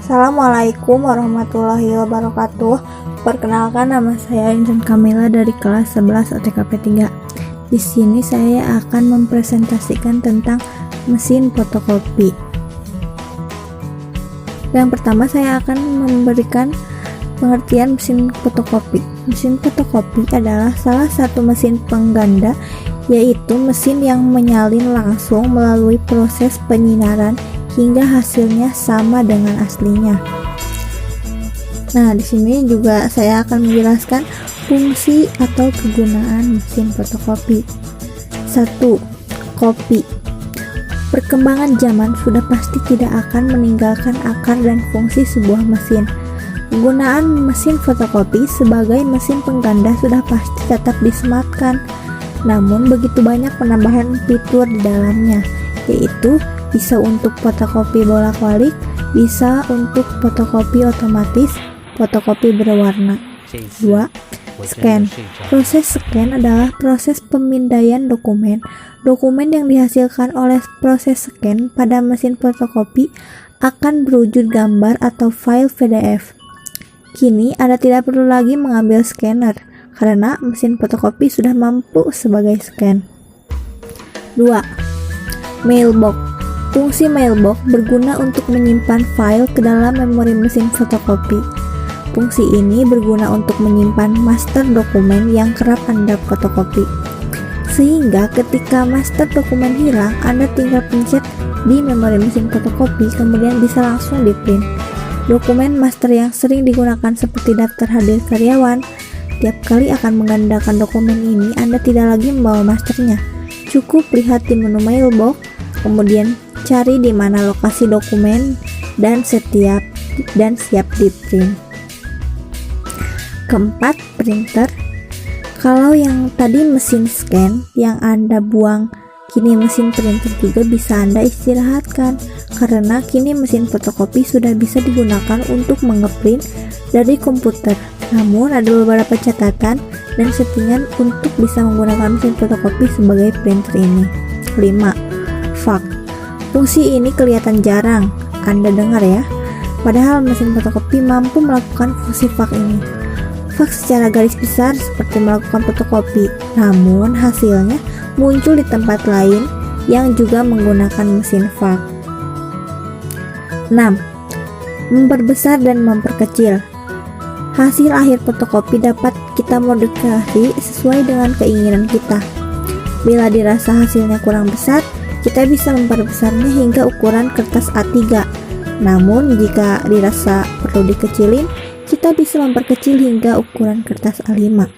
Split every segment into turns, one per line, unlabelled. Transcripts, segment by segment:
Assalamualaikum warahmatullahi wabarakatuh. Perkenalkan, nama saya Intan Kamila dari kelas 11 OTKP 3. Di sini saya akan mempresentasikan tentang mesin fotokopi. Yang pertama, saya akan memberikan pengertian mesin fotokopi. Mesin fotokopi adalah salah satu mesin pengganda, yaitu mesin yang menyalin langsung melalui proses penyinaran hingga hasilnya sama dengan aslinya. Nah, di sini juga saya akan menjelaskan fungsi atau kegunaan mesin fotokopi. 1. Kopi. Perkembangan zaman sudah pasti tidak akan meninggalkan akar dan fungsi sebuah mesin. Penggunaan mesin fotokopi sebagai mesin pengganda sudah pasti tetap disematkan. Namun begitu banyak penambahan fitur di dalamnya, yaitu bisa untuk fotokopi bolak-balik, bisa untuk fotokopi otomatis, fotokopi berwarna. 2. Scan. Proses scan adalah proses pemindaian dokumen. Dokumen yang dihasilkan oleh proses scan pada mesin fotokopi akan berwujud gambar atau file PDF. Kini Anda tidak perlu lagi mengambil scanner, karena mesin fotokopi sudah mampu sebagai scan. 2. Mailbox. Fungsi mailbox berguna untuk menyimpan file ke dalam memori mesin fotokopi. Fungsi ini berguna untuk menyimpan master dokumen yang kerap Anda fotokopi. Sehingga ketika master dokumen hilang, Anda tinggal pencet di memori mesin fotokopi, kemudian bisa langsung di-print. Dokumen master yang sering digunakan seperti daftar hadir karyawan, tiap kali akan menggandakan dokumen ini, Anda tidak lagi membawa masternya. Cukup lihat di menu mailbox, kemudian cari di mana lokasi dokumen dan siap di print. Keempat, printer. Kalau yang tadi mesin scan yang Anda buang, kini mesin printer juga bisa Anda istirahatkan, karena kini mesin fotokopi sudah bisa digunakan untuk mengeprint dari komputer. Namun ada beberapa catatan dan settingan untuk bisa menggunakan mesin fotokopi sebagai printer ini. 5. Fax. Fungsi ini kelihatan jarang Anda dengar ya, padahal mesin fotokopi mampu melakukan fungsi fax ini. Fax secara garis besar seperti melakukan fotokopi, namun hasilnya muncul di tempat lain yang juga menggunakan mesin fax. 6. Memperbesar dan memperkecil. Hasil akhir fotokopi dapat kita modifikasi sesuai dengan keinginan kita. Bila dirasa hasilnya kurang besar, kita bisa memperbesarnya hingga ukuran kertas A3. Namun jika dirasa perlu dikecilin, kita bisa memperkecil hingga ukuran kertas A5.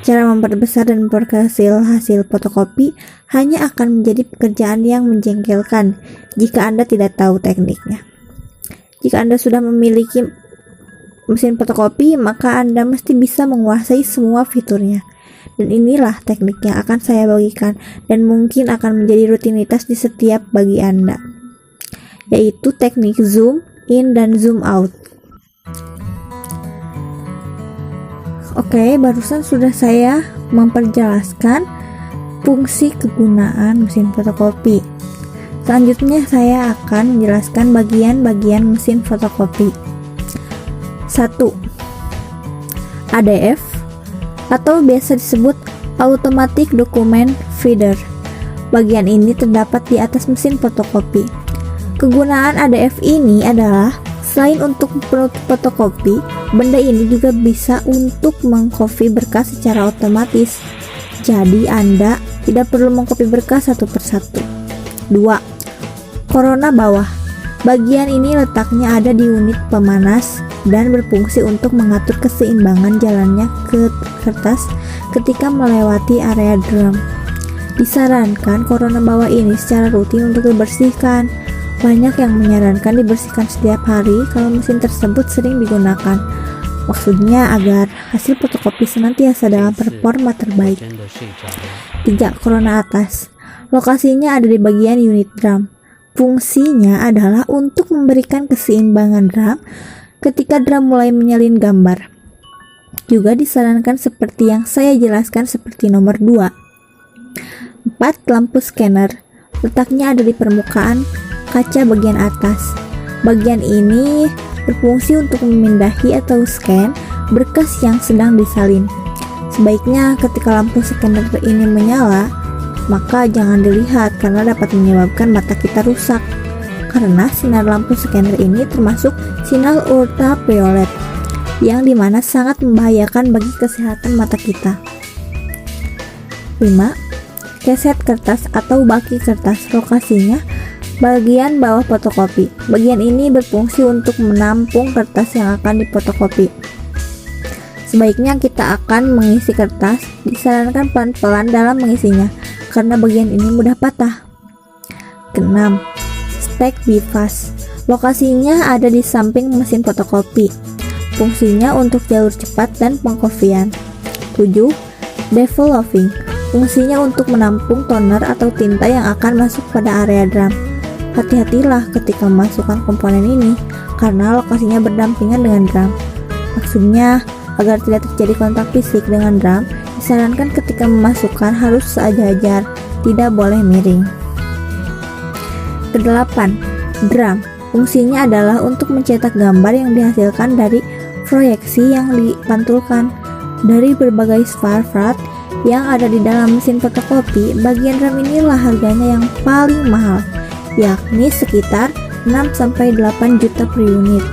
Cara memperbesar dan memperkecil hasil fotokopi hanya akan menjadi pekerjaan yang menjengkelkan jika Anda tidak tahu tekniknya. Jika Anda sudah memiliki mesin fotokopi, maka Anda mesti bisa menguasai semua fiturnya. Dan inilah teknik yang akan saya bagikan dan mungkin akan menjadi rutinitas di setiap bagi Anda, yaitu teknik zoom in dan zoom out. Oke, barusan sudah saya memperjelaskan fungsi kegunaan mesin fotokopi. Selanjutnya saya akan menjelaskan bagian-bagian mesin fotokopi. 1. ADF atau biasa disebut Automatic Document Feeder. Bagian ini terdapat di atas mesin fotokopi. Kegunaan ADF ini adalah selain untuk fotokopi, benda ini juga bisa untuk mengcopy berkas secara otomatis. Jadi Anda tidak perlu mengcopy berkas satu persatu. 2. Corona bawah. Bagian ini letaknya ada di unit pemanas dan berfungsi untuk mengatur keseimbangan jalannya ke kertas ketika melewati area drum. Disarankan corona bawah ini secara rutin untuk dibersihkan. Banyak yang menyarankan dibersihkan setiap hari kalau mesin tersebut sering digunakan. Maksudnya agar hasil fotokopi senantiasa dalam performa terbaik. 3. Corona atas. Lokasinya ada di bagian unit drum. Fungsinya adalah untuk memberikan keseimbangan drum ketika drum mulai menyalin gambar. Juga disarankan seperti yang saya jelaskan seperti nomor 2. 4. Lampu scanner. Letaknya ada di permukaan kaca bagian atas. Bagian ini berfungsi untuk memindahi atau scan berkas yang sedang disalin. Sebaiknya ketika lampu scanner ini menyala, maka jangan dilihat karena dapat menyebabkan mata kita rusak. Karena sinar lampu scanner ini termasuk sinar ultraviolet yang dimana sangat membahayakan bagi kesehatan mata kita. 5. Keset kertas atau baki kertas. Lokasinya bagian bawah fotokopi. Bagian ini berfungsi untuk menampung kertas yang akan difotokopi. Sebaiknya kita akan mengisi kertas, disarankan pelan-pelan dalam mengisinya karena bagian ini mudah patah. 6. Stack bifas. Lokasinya ada di samping mesin fotokopi. Fungsinya untuk jalur cepat dan pengkopian. 7. Developing. Fungsinya untuk menampung toner atau tinta yang akan masuk pada area drum. Hati-hatilah ketika memasukkan komponen ini karena lokasinya berdampingan dengan drum. Maksudnya, agar tidak terjadi kontak fisik dengan drum, disarankan ketika memasukkan harus sejajar, tidak boleh miring. 8. Drum. Fungsinya adalah untuk mencetak gambar yang dihasilkan dari proyeksi yang dipantulkan dari berbagai spotlight yang ada di dalam mesin fotokopi. Bagian drum inilah harganya yang paling mahal, yakni sekitar 6-8 juta per unit.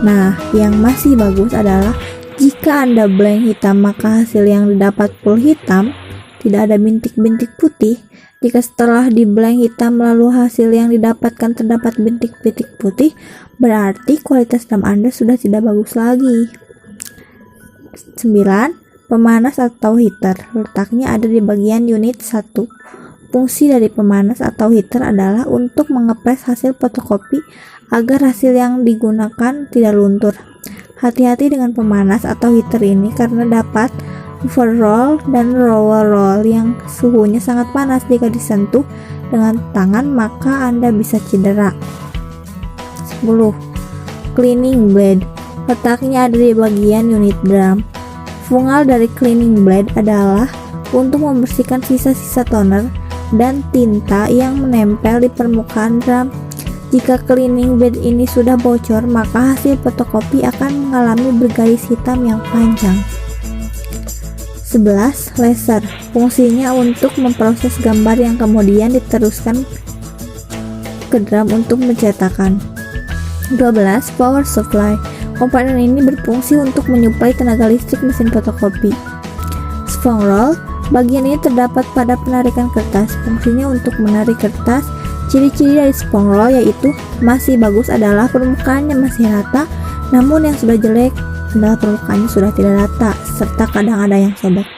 Nah, yang masih bagus adalah jika Anda blank hitam maka hasil yang didapat full hitam, tidak ada bintik-bintik putih. Jika setelah di blank hitam lalu hasil yang didapatkan terdapat bintik-bintik putih, berarti kualitas drum Anda sudah tidak bagus lagi. 9. Pemanas atau heater. Letaknya ada di bagian unit 1. Fungsi dari pemanas atau heater adalah untuk mengepres hasil fotokopi agar hasil yang digunakan tidak luntur. Hati-hati dengan pemanas atau heater ini karena dapat overroll dan roller roll yang suhunya sangat panas. Jika disentuh dengan tangan maka Anda bisa cedera. 10. Cleaning blade. Letaknya ada di bagian unit drum. Fungsi dari cleaning blade adalah untuk membersihkan sisa-sisa toner dan tinta yang menempel di permukaan drum. Jika cleaning blade ini sudah bocor, maka hasil fotokopi akan mengalami bergaris hitam yang panjang. 11. Laser. Fungsinya untuk memproses gambar yang kemudian diteruskan ke drum untuk pencetakan. 12. Power supply. Komponen ini berfungsi untuk menyuplai tenaga listrik mesin fotokopi. Sphone roll. Bagian ini terdapat pada penarikan kertas. Fungsinya untuk menarik kertas. Ciri-ciri dari sphone roll yaitu masih bagus adalah permukaannya masih rata, namun yang sudah jelek adalah permukaannya sudah tidak rata, serta kadang ada yang sobek.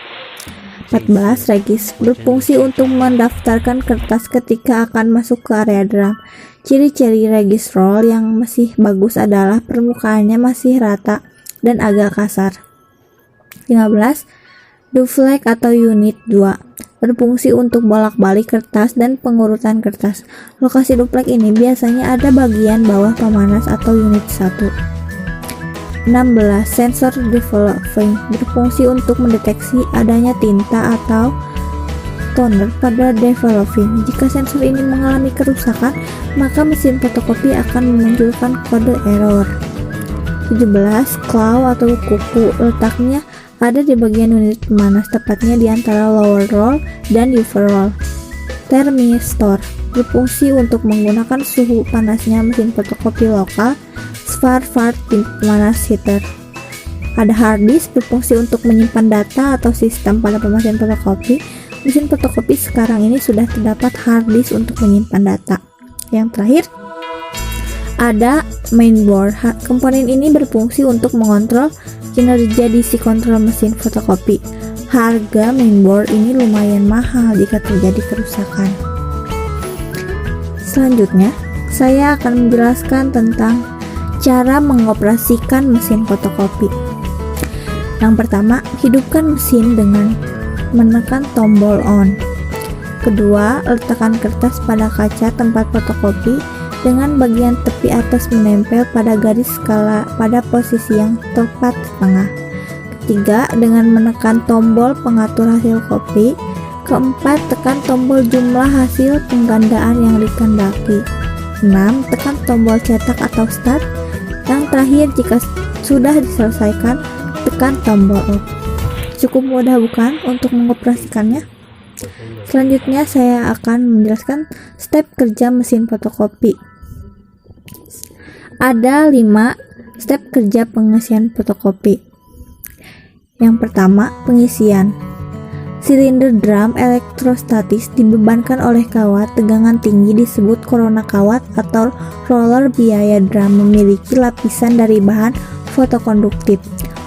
14. Regis. Berfungsi untuk mendaftarkan kertas ketika akan masuk ke area drum. Ciri-ciri regis roll yang masih bagus adalah permukaannya masih rata dan agak kasar. 15. Duplex atau unit 2. Berfungsi untuk bolak-balik kertas dan pengurutan kertas. Lokasi duplex ini biasanya ada bagian bawah pemanas atau unit 1. 16. Sensor developing. Berfungsi untuk mendeteksi adanya tinta atau toner pada developing. Jika sensor ini mengalami kerusakan, maka mesin fotokopi akan memunculkan kode error. 17. Claw atau kuku. Letaknya ada di bagian unit pemanas, tepatnya di antara lower roll dan upper roll. Thermistor. Berfungsi untuk menggunakan suhu panasnya mesin fotokopi lokal. Spare-part pemanas heater. Ada hard disk. Berfungsi untuk menyimpan data atau sistem pada mesin fotokopi. Mesin fotokopi sekarang ini sudah terdapat hard disk untuk menyimpan data. Yang terakhir, ada mainboard. Komponen ini berfungsi untuk mengontrol kinerja DC kontrol mesin fotokopi. Harga mainboard ini lumayan mahal jika terjadi kerusakan. Selanjutnya, saya akan menjelaskan tentang cara mengoperasikan mesin fotokopi. Yang pertama, hidupkan mesin dengan menekan tombol on. Kedua, letakkan kertas pada kaca tempat fotokopi dengan bagian tepi atas menempel pada garis skala pada posisi yang tepat di tengah. Ketiga, dengan menekan tombol pengatur hasil kopi. Keempat, tekan tombol jumlah hasil penggandaan yang dikehendaki. 6, tekan tombol cetak atau start. Yang terakhir, jika sudah diselesaikan, tekan tombol off. Cukup mudah bukan untuk mengoperasikannya? Selanjutnya saya akan menjelaskan step kerja mesin fotokopi. Ada 5 step kerja pengisian fotokopi. Yang pertama, pengisian. Silinder drum elektrostatis dibebankan oleh kawat tegangan tinggi disebut corona kawat atau roller biaya drum, memiliki lapisan dari bahan fotokonduktif.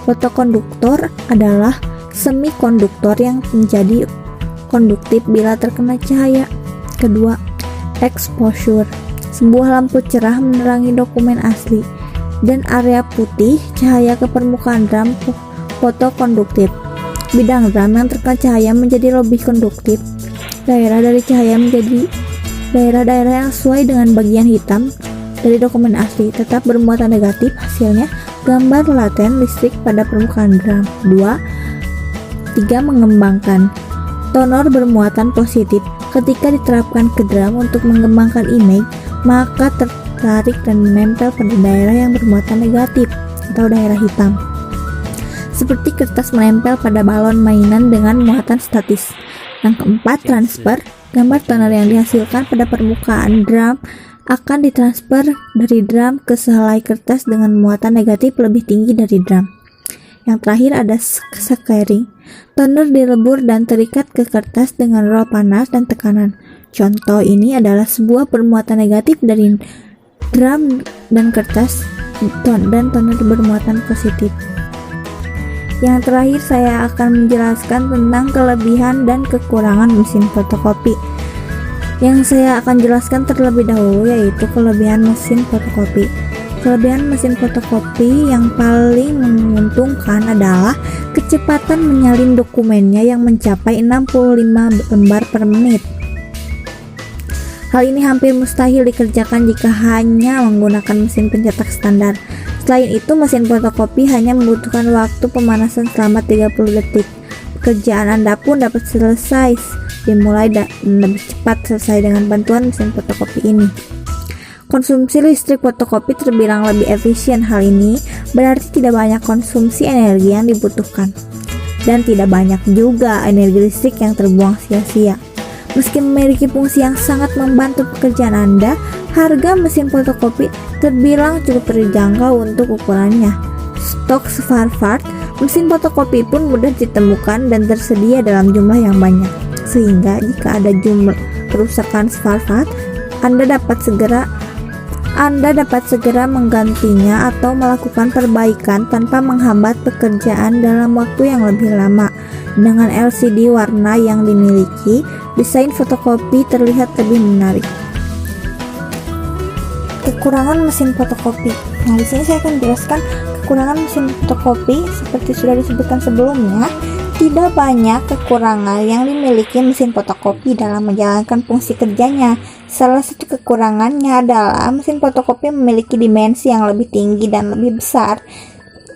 Fotokonduktor adalah semikonduktor yang menjadi konduktif bila terkena cahaya. Kedua, exposure. Sebuah lampu cerah menerangi dokumen asli dan area putih cahaya ke permukaan drum fotokonduktif. Bidang drum yang terkena cahaya menjadi lebih konduktif. Daerah dari cahaya menjadi daerah-daerah yang sesuai dengan bagian hitam dari dokumen asli, tetap bermuatan negatif. Hasilnya gambar laten listrik pada permukaan drum. 3. Mengembangkan. Tonor bermuatan positif. Ketika diterapkan ke drum untuk mengembangkan image, maka tertarik dan menempel pada daerah yang bermuatan negatif atau daerah hitam, seperti kertas menempel pada balon mainan dengan muatan statis. Yang keempat, transfer. Gambar toner yang dihasilkan pada permukaan drum akan ditransfer dari drum ke sehelai kertas dengan muatan negatif lebih tinggi dari drum. Yang terakhir ada scattering. Toner dilebur dan terikat ke kertas dengan roll panas dan tekanan. Contoh ini adalah sebuah bermuatan negatif dari drum dan kertas dan toner bermuatan positif. Yang terakhir saya akan menjelaskan tentang kelebihan dan kekurangan mesin fotokopi. Yang saya akan jelaskan terlebih dahulu yaitu kelebihan mesin fotokopi. Kelebihan mesin fotokopi yang paling menguntungkan adalah kecepatan menyalin dokumennya yang mencapai 65 lembar per menit. Hal ini hampir mustahil dikerjakan jika hanya menggunakan mesin pencetak standar. Selain itu, mesin fotokopi hanya membutuhkan waktu pemanasan selama 30 detik. Pekerjaan Anda pun dapat selesai dimulai dan lebih cepat selesai dengan bantuan mesin fotokopi ini. Konsumsi listrik fotokopi terbilang lebih efisien. Hal ini berarti tidak banyak konsumsi energi yang dibutuhkan dan tidak banyak juga energi listrik yang terbuang sia-sia. Meski memiliki fungsi yang sangat membantu pekerjaan Anda, harga mesin fotokopi terbilang cukup terjangkau untuk ukurannya. Stok spare part mesin fotokopi pun mudah ditemukan dan tersedia dalam jumlah yang banyak, sehingga jika ada jumlah kerusakan spare part, Anda dapat segera menggantinya atau melakukan perbaikan tanpa menghambat pekerjaan dalam waktu yang lebih lama. Dengan LCD warna yang dimiliki, desain fotokopi terlihat lebih menarik. Kekurangan mesin fotokopi. Nah, di sini saya akan jelaskan kekurangan mesin fotokopi. Seperti sudah disebutkan sebelumnya, tidak banyak kekurangan yang dimiliki mesin fotokopi dalam menjalankan fungsi kerjanya. Salah satu kekurangannya adalah mesin fotokopi memiliki dimensi yang lebih tinggi dan lebih besar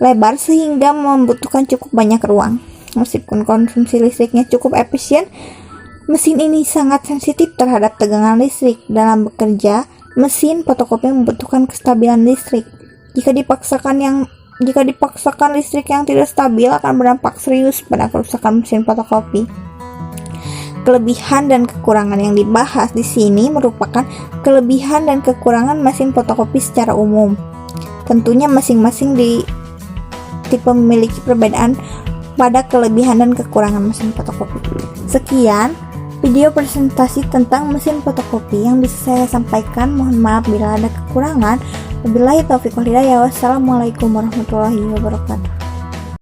lebar sehingga membutuhkan cukup banyak ruang. Meskipun konsumsi listriknya cukup efisien, mesin ini sangat sensitif terhadap tegangan listrik. Dalam bekerja, mesin fotokopi membutuhkan kestabilan listrik. Jika dipaksakan listrik yang tidak stabil akan berdampak serius pada kerusakan mesin fotokopi. Kelebihan dan kekurangan yang dibahas di sini merupakan kelebihan dan kekurangan mesin fotokopi secara umum. Tentunya masing-masing di tipe memiliki perbedaan pada kelebihan dan kekurangan mesin fotokopi. Sekian video presentasi tentang mesin fotokopi yang bisa saya sampaikan. Mohon maaf bila ada kekurangan. Wabillahi taufiq wal hidayah. Wassalamualaikum warahmatullahi wabarakatuh.